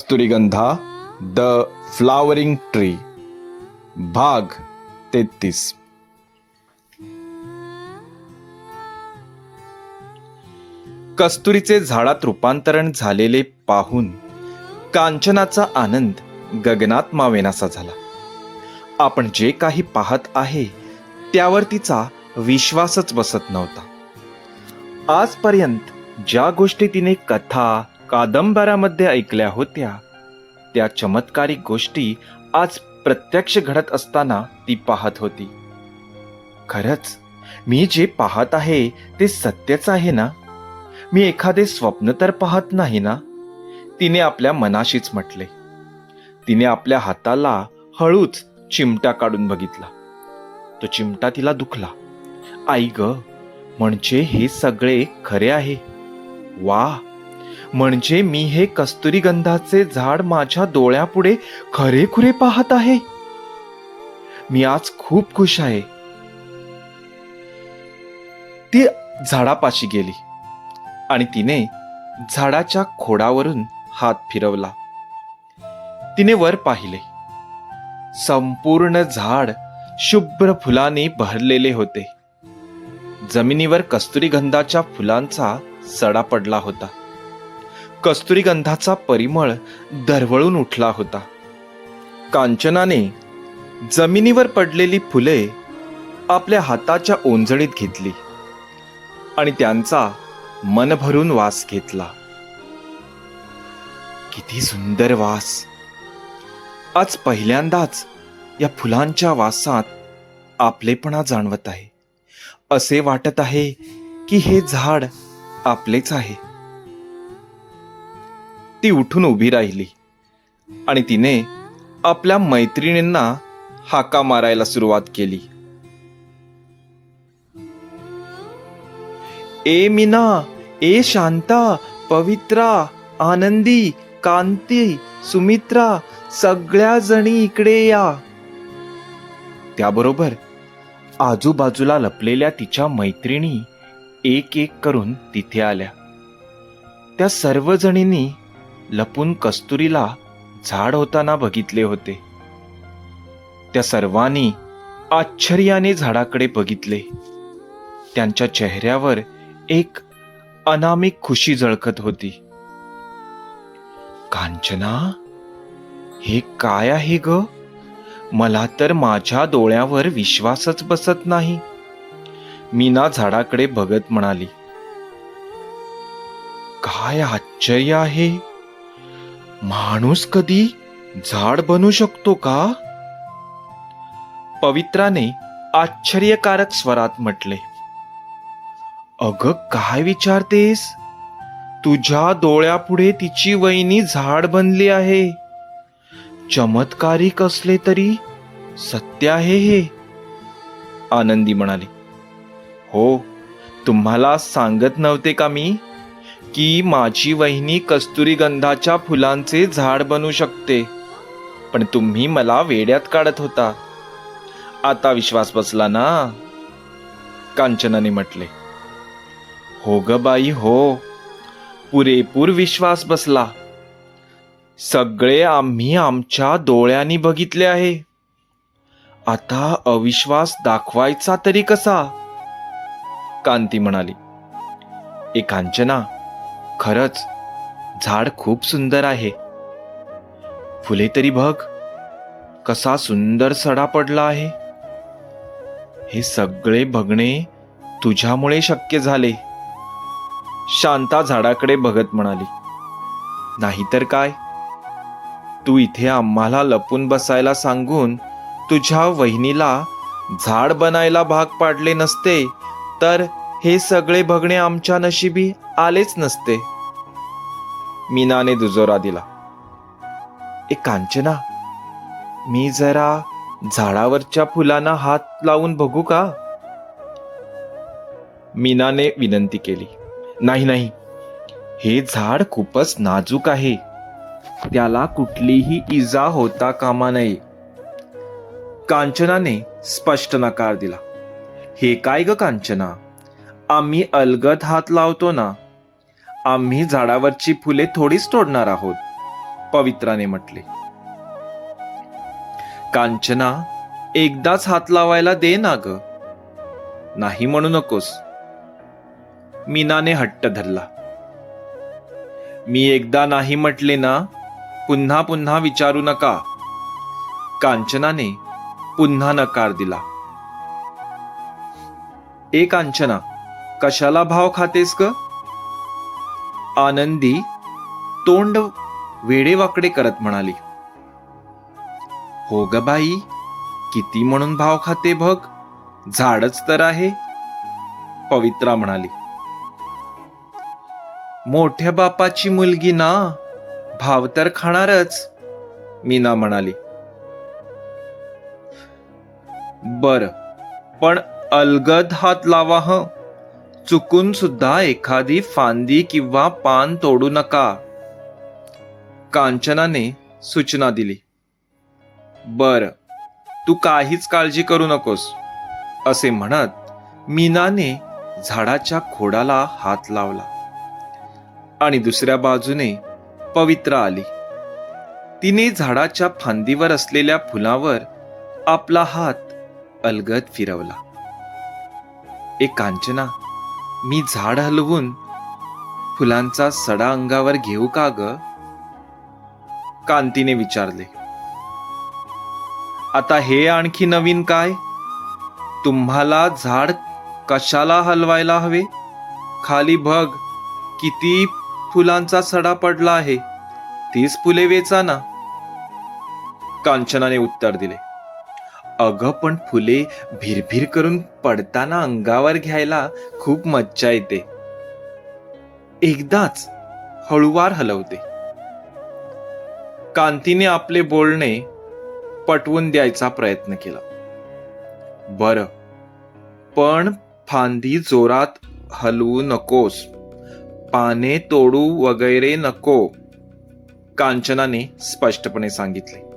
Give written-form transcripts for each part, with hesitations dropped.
कस्तुरीगंधा the flowering tree भाग 33. कस्तुरीचे झाडात रूपांतरण झालेले पाहून कांचनाचा आनंद गगनात मावेनासा झाला. आपण जे काही पाहत आहे त्यावर तिचा विश्वासच बसत नव्हता. आजपर्यंत ज्या गोष्टी तिने कथा कादंबऱ्यामध्ये ऐकल्या होत्या त्या चमत्कारिक गोष्टी आज प्रत्यक्ष घडत असताना ती पाहत होती. खरंच मी जे पाहत आहे ते सत्यच आहे ना? मी एखादे स्वप्न तर पाहत नाही ना? तिने आपल्या मनाशीच म्हटले. तिने आपल्या हाताला हळूच चिमटा काढून बघितला. तो चिमटा तिला दुखला. आई ग, म्हणजे हे सगळे खरे आहे. वा, म्हणजे मी हे कस्तुरीगंधाचे झाड माझ्या डोळ्यापुढे खरेखुरे पाहत आहे. मी आज खूप खुश आहे. ती झाडापाशी गेली आणि तिने झाडाच्या खोडावरून हात फिरवला. तिने वर पाहिले. संपूर्ण झाड शुभ्र फुलांनी भरलेले होते. जमिनीवर कस्तुरीगंधाच्या फुलांचा सडा पडला होता. कस्तुरीगंधाचा परिमळ दरवळून उठला होता. कांचनाने जमिनीवर पडलेली फुले आपल्या हाताच्या ओंजळीत घेतली आणि त्यांचा मन भरून वास घेतला. किती सुंदर वास! आज पहिल्यांदाच या फुलांच्या वासात आपलेपणा जाणवत आहे. असे वाटत आहे की हे झाड आपलेच आहे. ती उठून उभी राहिली आणि तिने आपल्या मैत्रिणींना हाका मारायला सुरुवात केली. ए मीना, ए शांता, पवित्रा, आनंदी, कांती, सुमित्रा, सगळ्या जणी इकडे या. त्याबरोबर आजूबाजूला लपलेल्या तिच्या मैत्रिणी एक एक करून तिथे आल्या. त्या सर्व जणींनी लपून कस्तुरीला झाड होताना बघितले होते. त्या सर्वांनी आश्चर्याने झाडाकडे बघितले. त्यांच्या चेहऱ्यावर एक अनामिक खुशी झळकत होती. कांचना, हे काय आहे ग? मला तर माझ्या डोळ्यावर विश्वासच बसत नाही. मीना झाडाकडे बघत म्हणाली. काय आश्चर्य आहे! माणूस कधी झाड बनू शकतो का? पवित्राने आश्चर्यकारक स्वरात म्हटले. अगं, काय विचारतेस? तुझ्या डोळ्यापुढे तिची वहिनी झाड बनली आहे. चमत्कारिक असले तरी सत्य आहे हे, आनंदी म्हणाली. हो, तुम्हाला सांगत नव्हते का मी की माझी वहिनी कस्तुरीगंधाच्या फुलांचे झाड बनू शकते? पण तुम्ही मला वेड्यात काढत होता. आता विश्वास बसला ना? कांचनाने म्हटले. हो ग बाई, हो, पुरेपूर विश्वास बसला. सगळे आम्ही आमच्या डोळ्यांनी बघितले आहे. आता अविश्वास दाखवायचा तरी कसा? कांती म्हणाली. ए कांचना, खरंच झाड खूप सुंदर आहे. फुले तरी बघ, कसा सुंदर सडा पडला आहे. हे सगळे बघणे तुझ्यामुळे शक्य झाले. शांता झाडाकडे बघत म्हणाली. नाहीतर काय, तू इथे आम्हाला लपून बसायला सांगून तुझ्या वहिनीला झाड बनायला भाग पाडले नसते तर हे सगळे बघणे आमच्या नशिबी आलेच नसते. मीनाने दुजोरा दिला. ए कांचना, मी जरा झाडावरच्या फुलांना हात लावून बघू का? मीनाने विनंती केली. नाही नाही, हे झाड खूपच नाजूक आहे. त्याला कुठलीही इजा होता कामा नये. कांचनाने स्पष्ट नकार दिला. हे काय ग कांचना, आम्ही अलगद हात लावतो ना. आम्ही झाडावरची फुले थोडीच तोडणार आहोत. पवित्राने म्हटले. कांचना, एकदाच हात लावायला दे ना ग. नाही म्हणू नकोस. मीनाने हट्ट धरला. मी एकदा नाही म्हटले ना, पुन्हा पुन्हा विचारू नका. कांचनाने पुन्हा नकार दिला. ए कांचना, कशाला भाव खातेस ग? आनंदी तोंड वेडेवाकडे करत म्हणाली. हो ग बाई, किती म्हणून भाव खाते बघ, झाडच तर आहे. पवित्रा म्हणाली. मोठ्या बापाची मुलगी ना, भाव तर खाणारच. मीना म्हणाली. बर, पण अलगद हात लावा हं. चुकून सुद्धा एखादी फांदी किंवा पान तोडू नका. कांचनाने सूचना दिली. बर, तू काहीच काळजी करू नकोस, असे म्हणत मीनाने झाडाच्या खोडाला हात लावला आणि दुसऱ्या बाजूने पवित्रा आली. तिने झाडाच्या फांदीवर असलेल्या फुलावर आपला हात अलगद फिरवला. ए कांचना, मी झाड हलवून फुलांचा सडा अंगावर घेऊ का ग? कांतीने विचारले. आता हे आणखी नवीन काय? तुम्हाला झाड कशाला हलवायला हवे? खाली बघ, किती फुलांचा सडा पडला आहे. तीच फुले वेचा ना. कांचनाने उत्तर दिले. अगं, पण फुले भिरभिर करून पडताना अंगावर घ्यायला खूप मज्जा येते. एकदाच हळूवार हलवते. कांतीने आपले बोलणे पटवून द्यायचा प्रयत्न केला. बर, पण फांदी जोरात हलवू नकोस, पाने तोडू वगैरे नको. कांचनाने स्पष्टपणे सांगितले.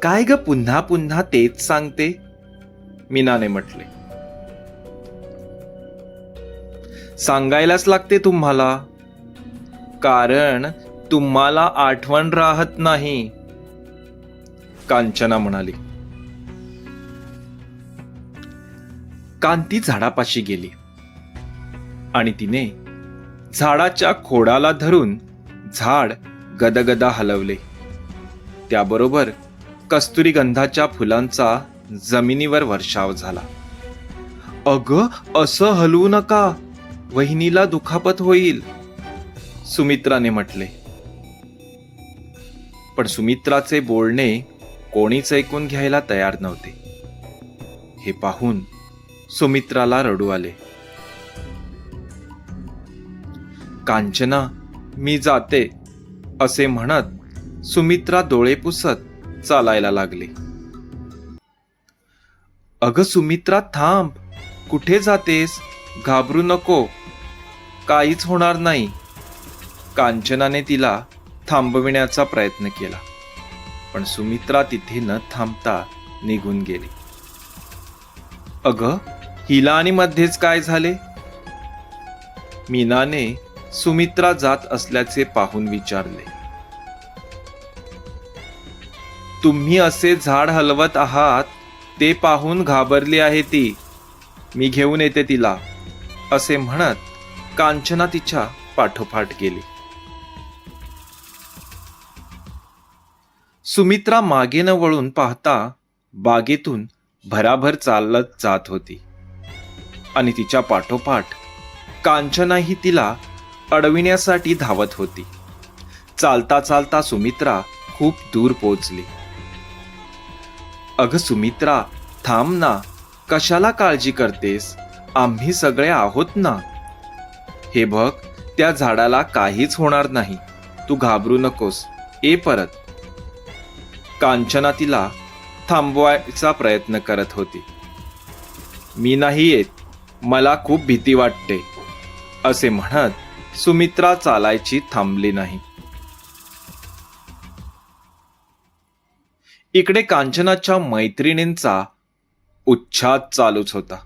काय ग पुन्हा पुन्हा तेच सांगते? मीनाने म्हटले. सांगायलाच लागते तुम्हाला, कारण तुम्हाला आठवण राहत नाही. कांचना म्हणाली. कांती झाडापाशी गेली आणि तिने झाडाच्या खोडाला धरून झाड गदगदा हलवले. त्याबरोबर कस्तुरी गंधाच्या फुलांचा जमिनीवर वर्षाव झाला. अगं, असं हलवू नका, वहिनीला दुखापत होईल, सुमित्राने म्हटले. पण सुमित्राचे बोलणे कोणीच ऐकून घ्यायला तयार नव्हते. हे पाहून सुमित्राला रडू आले. कांचना, मी जाते, असे म्हणत सुमित्रा डोळे पुसत चालायला लागली. अगं सुमित्रा, थांब, कुठे जातेस? घाबरू नको, काहीच होणार नाही. कांचनाने तिला थांबविण्याचा प्रयत्न केला, पण सुमित्रा तिथे न थांबता निघून गेली. अगं, हिला आणि मध्येच काय झाले? मीनाने सुमित्रा जात असल्याचे पाहून विचारले. तुम्ही असे झाड हलवत आहात ते पाहून घाबरली आहे ती. मी घेऊन येते तिला, असे म्हणत कांचना तिच्या पाठोपाठ गेली. सुमित्रा मागे न वळून पाहता बागेतून भराभर चालत जात होती आणि तिच्या पाठोपाठ कांचनाही तिला अडविण्यासाठी धावत होती. चालता चालता सुमित्रा खूप दूर पोहोचली. अगं सुमित्रा, थांब ना, कशाला काळजी करतेस? आम्ही सगळे आहोत ना. हे बघ, त्या झाडाला काहीच होणार नाही, तू घाबरू नकोस, ये परत. कांचना तिला थांबवायचा प्रयत्न करत होती. मी नाही येत, मला खूप भीती वाटते, असे म्हणत सुमित्रा चालायची थांबली नाही. इकडे कांचनाच्या मैत्रिणींचा उच्छाद चालूच होता.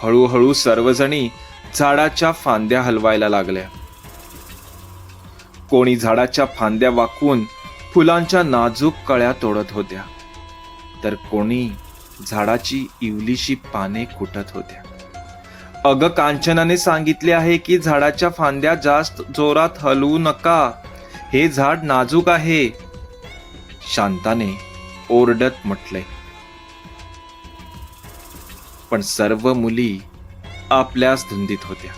हळूहळू सर्वजणी झाडाच्या फांद्या हलवायला लागल्या. कोणी झाडाच्या फांद्या वाकवून फुलांच्या नाजूक कळ्या तोडत होत्या, तर कोणी झाडाची इवलीशी पाने कुटत होत्या. अगं, कांचनाने सांगितले आहे की झाडाच्या फांद्या जास्त जोरात हलवू नका, हे झाड नाजूक आहे, शांताने ओरडत म्हटले. पण सर्व मुली आपल्याच धुंदीत होत्या.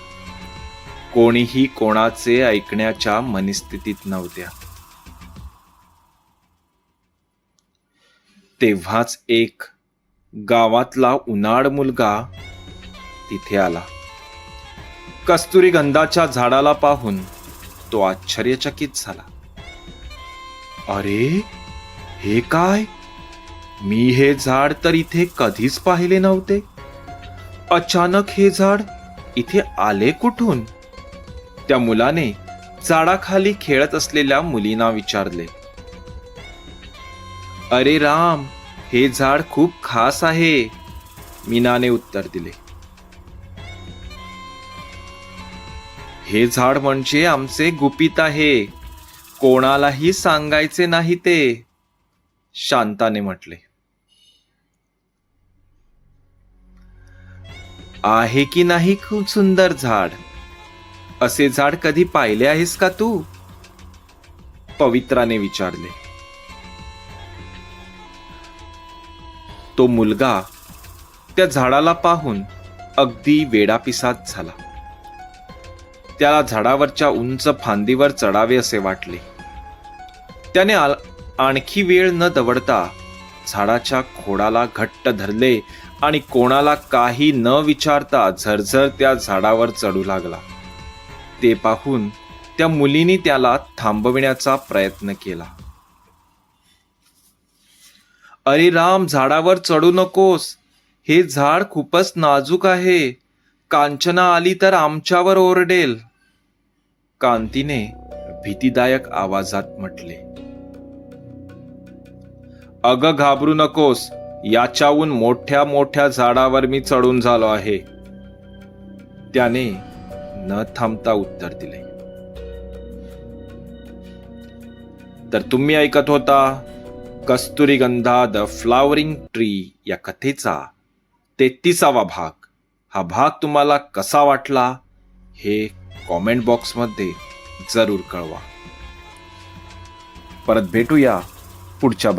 कोणीही कोणाचे ऐकण्याच्या मनस्थितीत नव्हत्या. तेव्हाच एक गावातला उनाड मुलगा तिथे आला. कस्तुरी गंधाच्या झाडाला पाहून तो आश्चर्यचकित झाला. अरे, हे काय? मी हे झाड तर इथे कधीच पाहिले नव्हते. अचानक हे झाड इथे आले कुठून? त्या मुलाने झाडाखाली खेळत असलेल्या मुलींना विचारले. अरे राम, हे झाड खूप खास आहे, मीनाने उत्तर दिले. हे झाड म्हणजे आमचे गुपित आहे, कोणालाही सांगायचे नाही ते, शांताने म्हटले. आहे की नाही खूप सुंदर झाड? असे झाड कधी पाहिले आहेस का तू? पवित्राने विचारले. तो मुलगा त्या झाडाला पाहून अगदी वेडापिसाच झाला. त्याला झाडावरच्या उंच फांदीवर चढावे असे वाटले. त्याने आणखी वेळ न दवडता झाडाच्या खोडाला घट्ट धरले आणि कोणाला काही न विचारता झरझर त्या झाडावर चढू लागला. ते पाहून त्या मुलीने त्याला थांबविण्याचा प्रयत्न केला. अरे राम, झाडावर चढू नकोस, हे झाड खूपच नाजूक आहे, कांचना आली तर आमच्यावर ओरडेल, कांतीने भीतीदायक आवाजात म्हटले. अगं, घाबरू नकोस, याच्याहून मोठ्या मोठ्या झाडावर मी चढून झालो आहे, त्याने न थांबता उत्तर दिले. तर तुम्ही ऐकत होता कस्तुरीगंधा द फ्लावरिंग ट्री या कथेचा 33वा भाग. हा भाग तुम्हाला कसा वाटला हे कॉमेंट बॉक्समध्ये जरूर कळवा. परत भेटूया पुढच्या